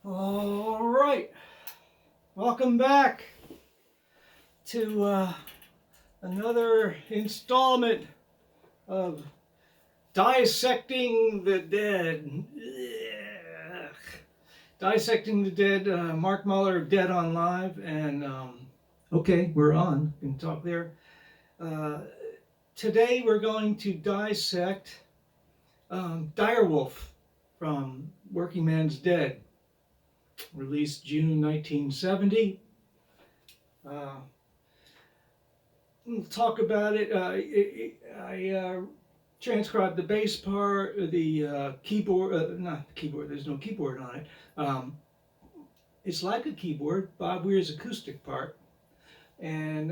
All right, welcome back to another installment of Dissecting the Dead. Ugh. Dissecting the Dead, Marc Muller, Dead on Live, and okay, we're on, we can talk there. Today we're going to dissect Direwolf from Workingman's Dead, released June 1970. We'll talk about it. I transcribed the bass part, the keyboard, not the keyboard, there's no keyboard on it. It's like a keyboard, Bob Weir's acoustic part. And,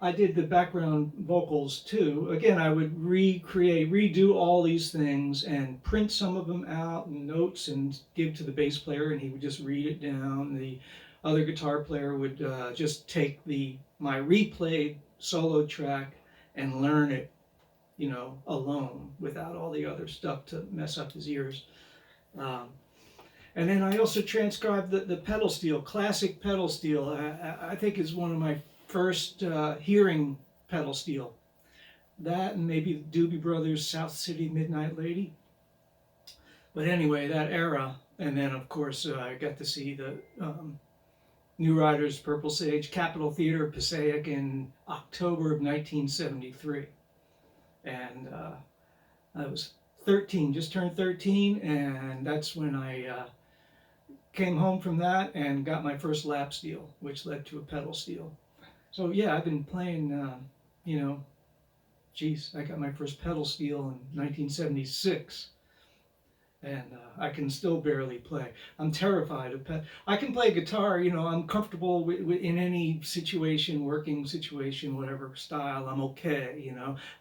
I did the background vocals too. Again, I would redo all these things and print some of them out and notes and give to the bass player, and he would just read it down. The other guitar player would just take my replayed solo track and learn it, alone without all the other stuff to mess up his ears. And then I also transcribed the pedal steel, classic pedal steel. I think is one of my first hearing pedal steel. That and maybe the Doobie Brothers' South City Midnight Lady. But anyway, that era. And then, of course, I got to see the New Riders, Purple Sage, Capitol Theater, Passaic in October of 1973. And I was 13, just turned 13, and that's when I came home from that and got my first lap steel, which led to a pedal steel. So yeah, I've been playing, I got my first pedal steel in 1976, and I can still barely play. I'm terrified of I can play guitar, I'm comfortable in any situation, working situation, whatever style, I'm okay,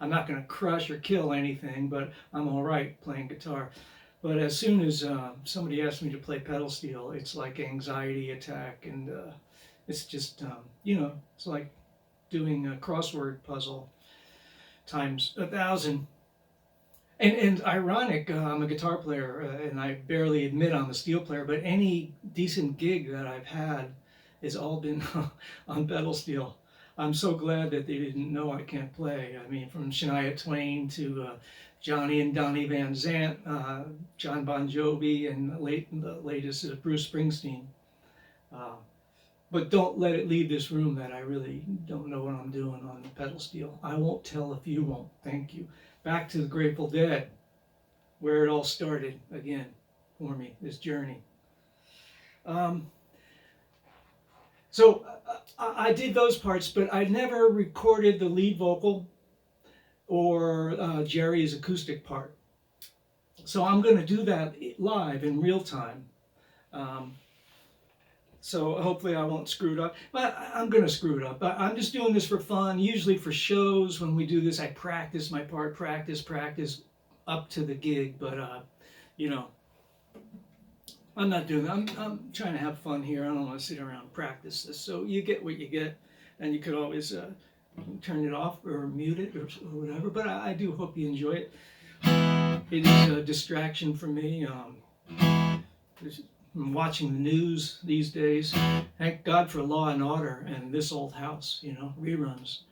I'm not going to crush or kill anything, but I'm all right playing guitar. But as soon as somebody asks me to play pedal steel, it's like anxiety attack, and it's just, it's like doing a crossword puzzle times 1,000. And ironic, I'm a guitar player, and I barely admit I'm a steel player, but any decent gig that I've had has all been on pedal steel. I'm so glad that they didn't know I can't play. I mean, from Shania Twain to Johnny and Donnie Van Zant, John Bon Jovi, and the latest Bruce Springsteen. But don't let it leave this room that I really don't know what I'm doing on the pedal steel. I won't tell if you won't. Thank you. Back to the Grateful Dead, where it all started again for me, this journey. So I did those parts, but I never recorded the lead vocal or Jerry's acoustic part. So I'm going to do that live in real time. So hopefully I won't screw it up, but I'm going to screw it up. I'm just doing this for fun. Usually for shows, when we do this, I practice my part, practice up to the gig. But, I'm not doing that. I'm trying to have fun here. I don't want to sit around and practice this. So you get what you get, and you could always turn it off or mute it or whatever. But I do hope you enjoy it. It is a distraction for me. I'm watching the news these days. Thank God for Law and Order and This Old House, reruns.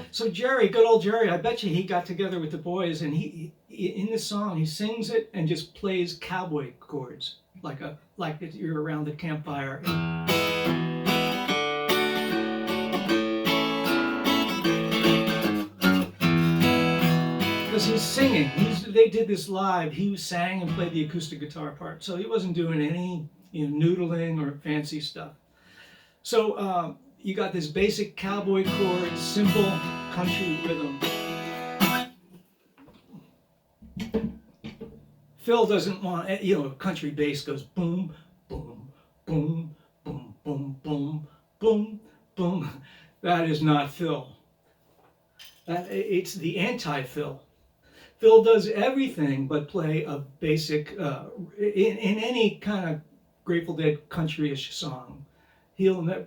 So Jerry, good old Jerry, I bet you he got together with the boys, and he in the song he sings it and just plays cowboy chords like you're around the campfire. Because he's singing. They did this live. He sang and played the acoustic guitar part, so he wasn't doing any noodling or fancy stuff. So you got this basic cowboy chord, simple country rhythm. Phil doesn't want, country bass goes boom, boom, boom, boom, boom, boom, boom, boom. That is not Phil. It's the anti-Phil. Phil does everything but play a basic, in any kind of Grateful Dead country-ish song.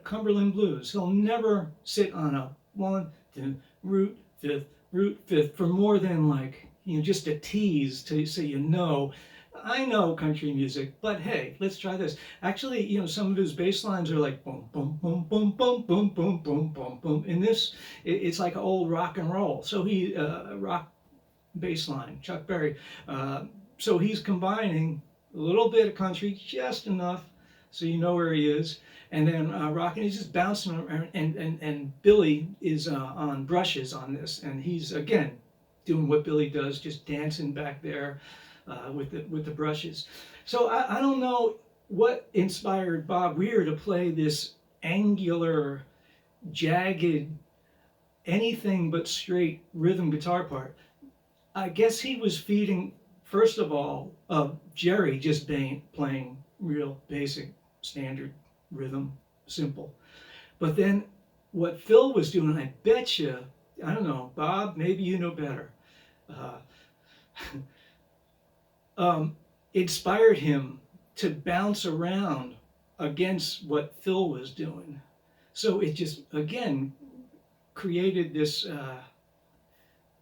Cumberland Blues, he'll never sit on a 1, 2, root, 5th, root, 5th for more than just a tease so I know country music, but hey, let's try this. Actually, some of his bass lines are like boom, boom, boom, boom, boom, boom, boom, boom, boom, boom. In this, it's like old rock and roll. So he rock bass line, Chuck Berry. Uh, so he's combining a little bit of country, just enough, so you know where he is, and then rock, and he's just bouncing around. And Billy is on brushes on this, and he's again doing what Billy does, just dancing back there with the brushes. So I don't know what inspired Bob Weir to play this angular, jagged, anything but straight rhythm guitar part. I guess he was feeding, first of all, Jerry just playing real basic standard rhythm, simple. But then what Phil was doing, I bet you, I don't know, Bob, maybe you know better, uh, inspired him to bounce around against what Phil was doing. So it just, again, created this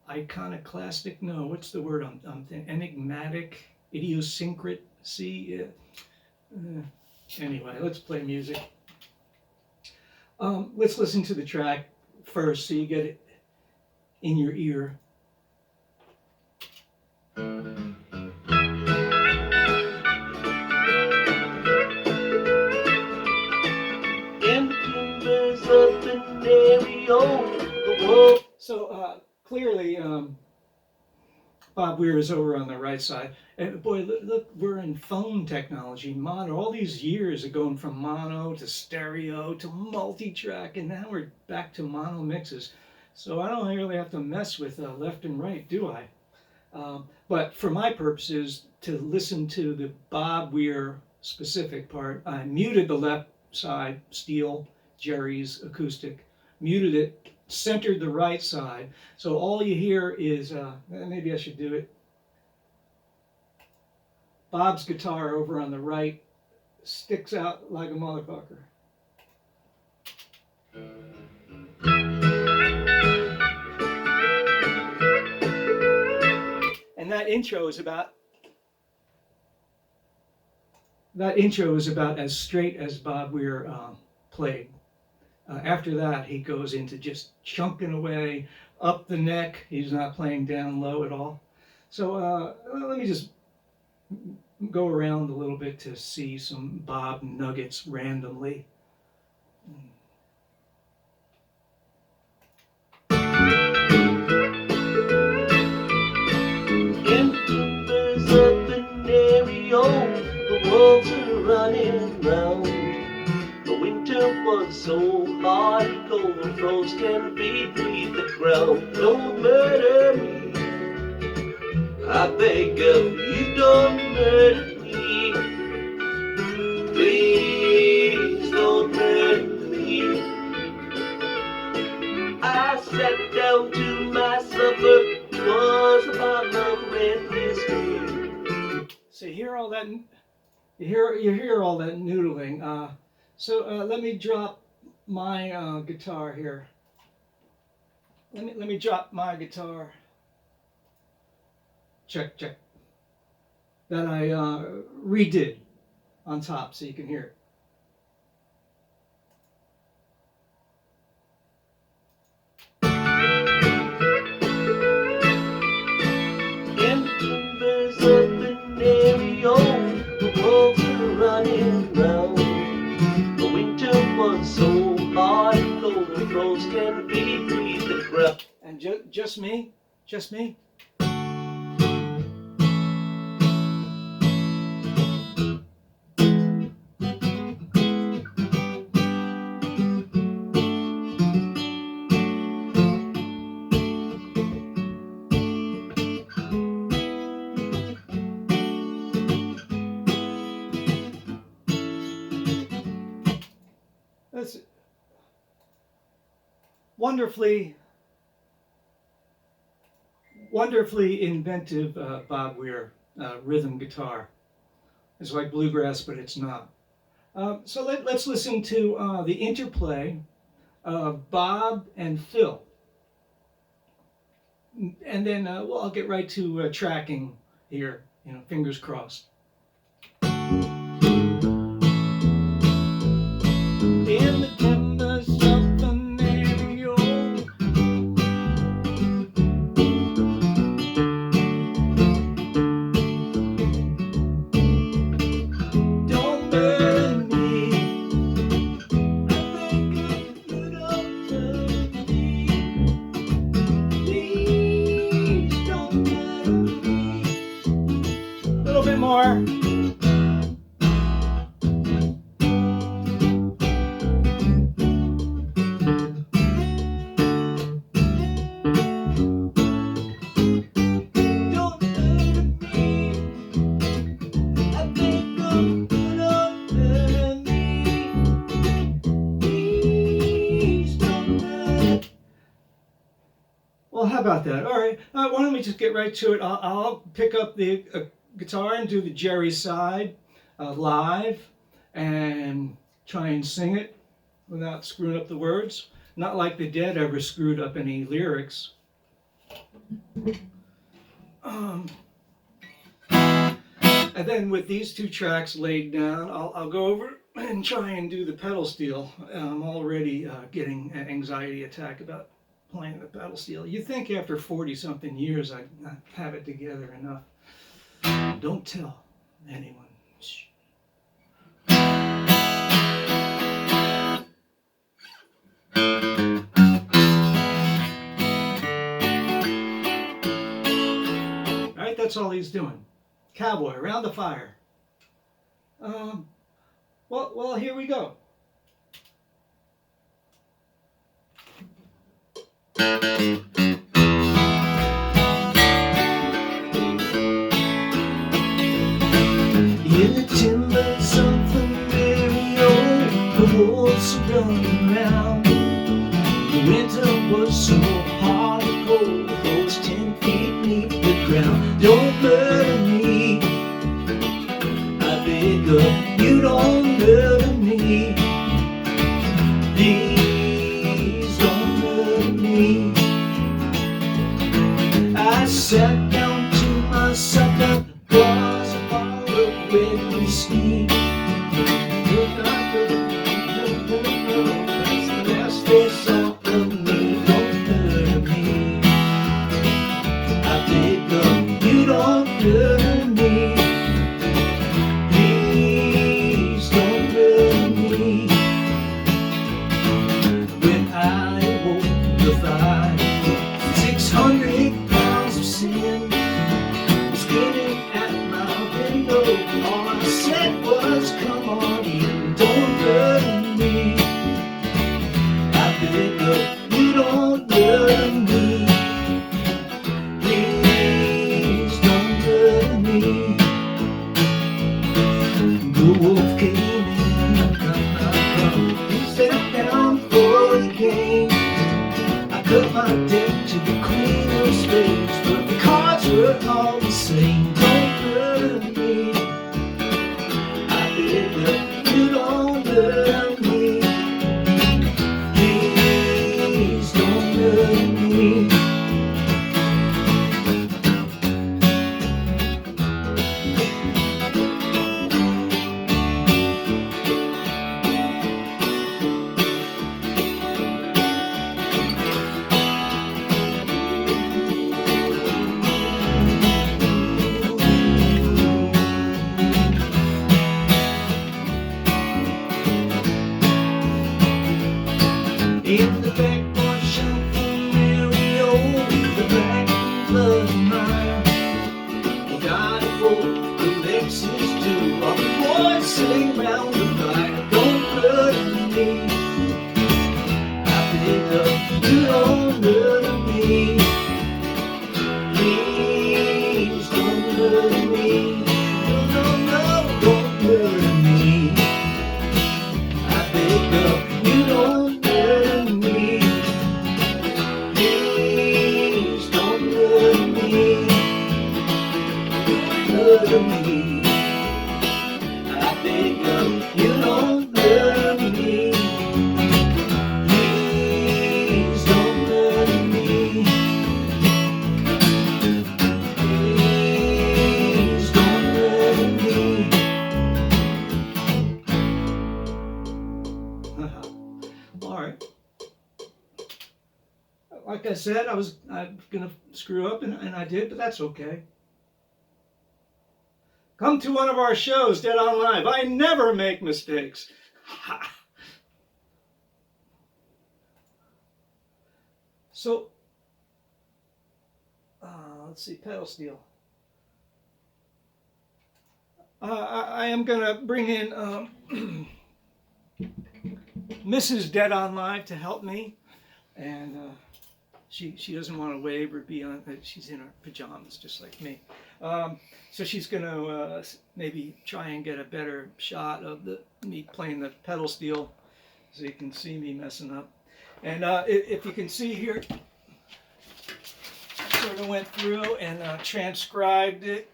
iconoclastic, no, what's the word I'm thinking? Enigmatic, idiosyncrasy. Anyway, let's play music. Let's listen to the track first so you get it in your ear. So clearly, Bob Weir is over on the right side. And boy, look, we're in phone technology, mono. All these years of going from mono to stereo to multi-track, and now we're back to mono mixes. So I don't really have to mess with left and right, do I? But for my purposes, to listen to the Bob Weir specific part, I muted the left side, steel, Jerry's acoustic, muted it, centered the right side. So all you hear is, maybe I should do it. Bob's guitar over on the right sticks out like a motherfucker. And that intro is about as straight as Bob Weir played. After that, he goes into just chunking away up the neck. He's not playing down low at all. So let me just go around a little bit to see some Bob nuggets randomly. Embers up in stereo, the walls are running round. The winter was so hard, cold froze 10 feet beneath the ground. Don't murder me, I beg of you, don't murder me. Please don't murder me. I sat down to my supper, was about love red whiskey. So you hear all that? You hear all that noodling. So let me drop my guitar here. Let me drop my guitar. Check. That I redid on top so you can hear it. Embers up in stereo, the wolves are running round. The winter was so hard, cold froze 10 feet beneath the ground. And just me. That's wonderfully inventive Bob Weir rhythm guitar. It's like bluegrass, but it's not. So let's listen to the interplay of Bob and Phil. And then I'll get right to tracking here. Fingers crossed. In the timbers of the Navy, don't burn me. I think you don't burn me. Please don't burn me. A little bit more. Well, how about that? All right. Why don't we just get right to it? I'll pick up the guitar and do the Jerry side live and try and sing it without screwing up the words. Not like the Dead ever screwed up any lyrics. And then with these two tracks laid down, I'll go over and try and do the pedal steel. I'm already getting an anxiety attack about playing the pedal steel. You think after 40-something years I'd have it together enough. Don't tell anyone. Shh. Alright, that's all he's doing. Cowboy, around the fire. Well, here we go. In the timbers of the Mario, the wolves are running round. The winter was so hard and cold, those 10 feet beneath the ground. Don't murder me, I beg of you, don't murder me. Please don't murder me. I sat down to my supper, was a bottle of red whiskey. That's the last they saw of me. Don't murder me, I beg of you, don't murder me. Please don't murder me. When I awoke the fire, 600 pounds of sin was grinning at my window. All I said was, come on in, don't murder me. I beg of you, don't murder me. Please don't murder me. The wolf came in, he sat down for the game. I cut my deck to the queen of spades, but the cards were all the same. Don't murder me, I beg of you, don't murder me. Please don't murder me. In the back porch of the Mario, the black blood mine. We got a boat, collects his due. All the boys sitting round the fire. Don't murder me, I beg of you, don't murder me. Please don't murder me. No, no, no, don't murder me. I beg of you, don't murder me. Please don't murder me. Murder me. I beg of you, don't said I'm gonna screw up, and I did, but that's okay. Come to one of our shows, Dead on Live. I never make mistakes. So, let's see, pedal steel. I am gonna bring in Mrs. Dead on Live to help me, and she doesn't want to wave or be on. She's in her pajamas just like me, so she's gonna maybe try and get a better shot of me playing the pedal steel, so you can see me messing up. And if you can see here, I sort of went through and transcribed it.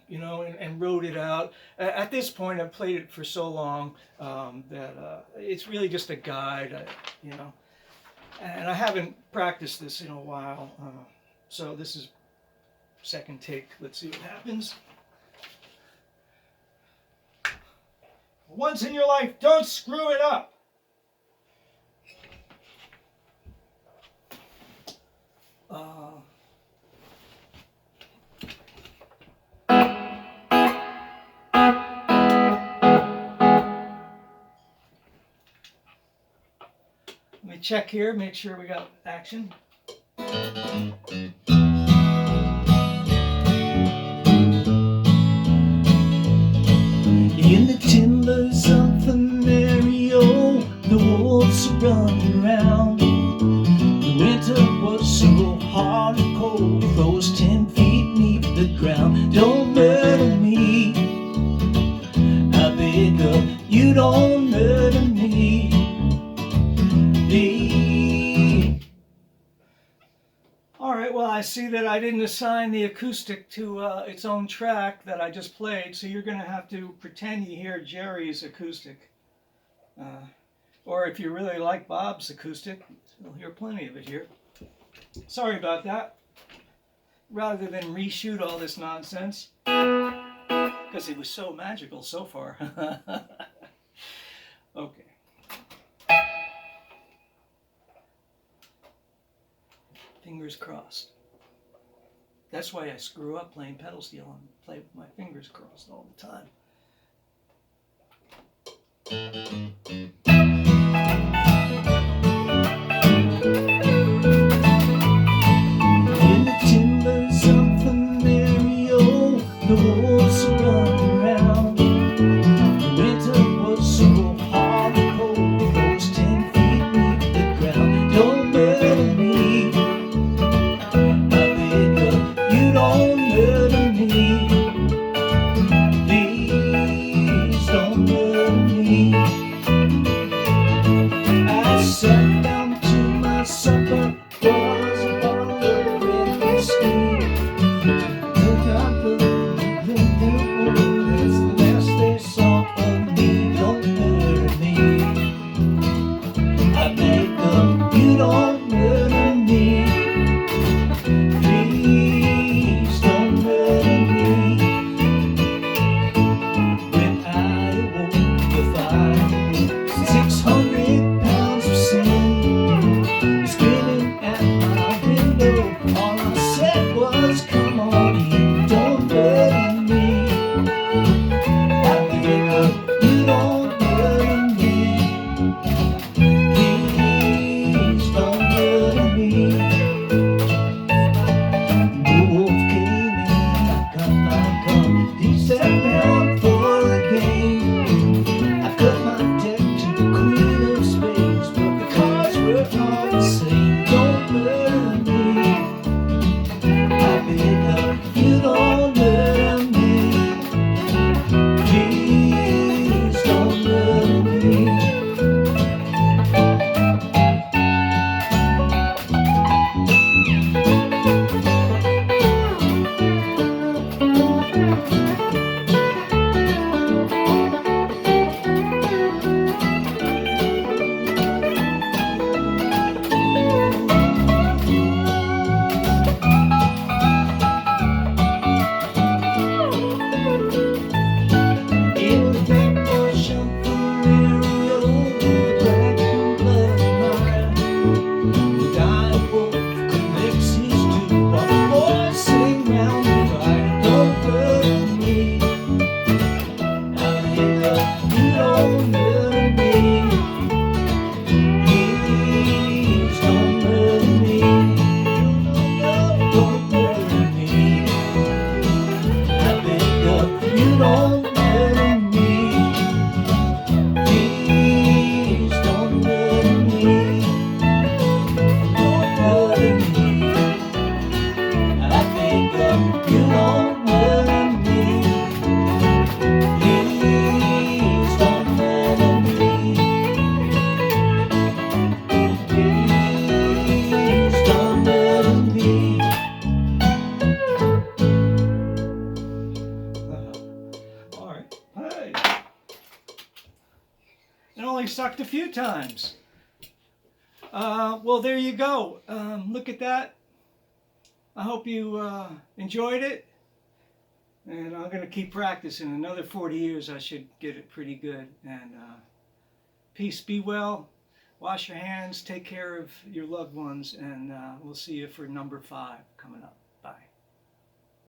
You know, and wrote it out. At this point, I've played it for so long that it's really just a guide, you know. And I haven't practiced this in a while, so this is second take. Let's see what happens. Once in your life, don't screw it up. Let me check here, make sure we got action. In the timbers of the Mario, the wolves run around. The winter was so hard and cold, froze 10 feet beneath the ground. Don't murder me, I beg of you, don't murder me. Alright, well, I see that I didn't assign the acoustic to its own track that I just played, so you're going to have to pretend you hear Jerry's acoustic. Or if you really like Bob's acoustic, you'll hear plenty of it here. Sorry about that. Rather than reshoot all this nonsense, because it was so magical so far. Okay. Fingers crossed. That's why I screw up playing pedal steel and play with my fingers crossed all the time. In the timbers of the Mario, the wolves run around. The winter was so hard and cold, froze 10 feet beneath the ground. Don't murder me, you don't murder me, please don't murder me. don't murder me. Please don't murder me. Please don't murder me. All right. Hey. It only sucked a few times. Well, there you go. Look at that. I hope you enjoyed it. And I'm going to keep practicing. Another 40 years, I should get it pretty good. And peace, be well. Wash your hands, take care of your loved ones, and we'll see you for number 5 coming up.